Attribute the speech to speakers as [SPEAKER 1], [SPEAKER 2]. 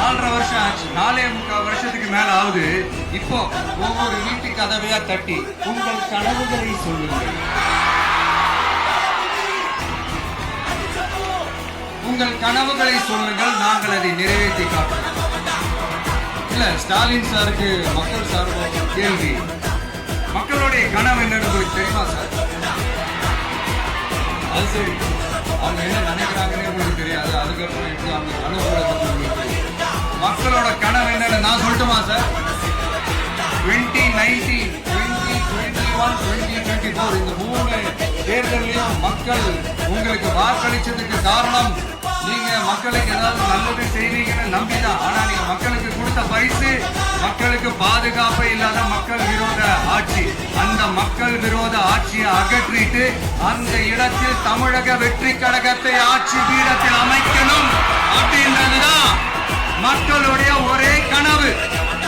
[SPEAKER 1] 4.5 வருஷம் ஆச்சு, 4.25 வருஷத்துக்கு மேல ஆகுது. இப்போ ஒவ்வொரு வீட்டு கதவையா தட்டி உங்கள் கனவுகளை சொல்லுங்கள், உங்கள் கனவுகளை சொல்லுங்கள், நாங்கள் அதை நிறைவேற்றி காட்டுறோம். இல்ல, ஸ்டாலின் சாருக்கு மக்கள் சார்பாக கேள்வி, மக்களுடைய கனவு என்னன்னு உங்களுக்கு தெரியுமா சார்? அது சரி, அவங்க என்ன நினைக்கிறாங்கன்னு உங்களுக்கு தெரியாது, அதுக்கப்புறம் எப்படி அவங்க கனவுகளை உங்களுக்கு தெரியும். மக்களோட கனவு என்னன்னு நான் சொல்லட்டுமா சார்? 2019, 2021, 2024 இந்த 3 தேர்தலையும் மக்கள் உங்களுக்கு வாக்களிச்சதுக்கு காரணம் நீங்க மக்களுக்கு ஏதாவது நல்லது செய்வீங்கன்னு நம்பிதான். ஆனா நீங்க மக்களுக்கு கொடுத்த பரிசு மக்களுக்கு பாதுகாப்பு இல்லாத மக்கள் விரோத ஆட்சி. அந்த மக்கள் விரோத ஆட்சியை அகற்றிட்டு அந்த இடத்தில் தமிழக வெற்றி கழகத்தை ஆட்சி பீடத்தில் அமைக்கணும் அப்படின்றதுதான் மக்களுடைய ஒரே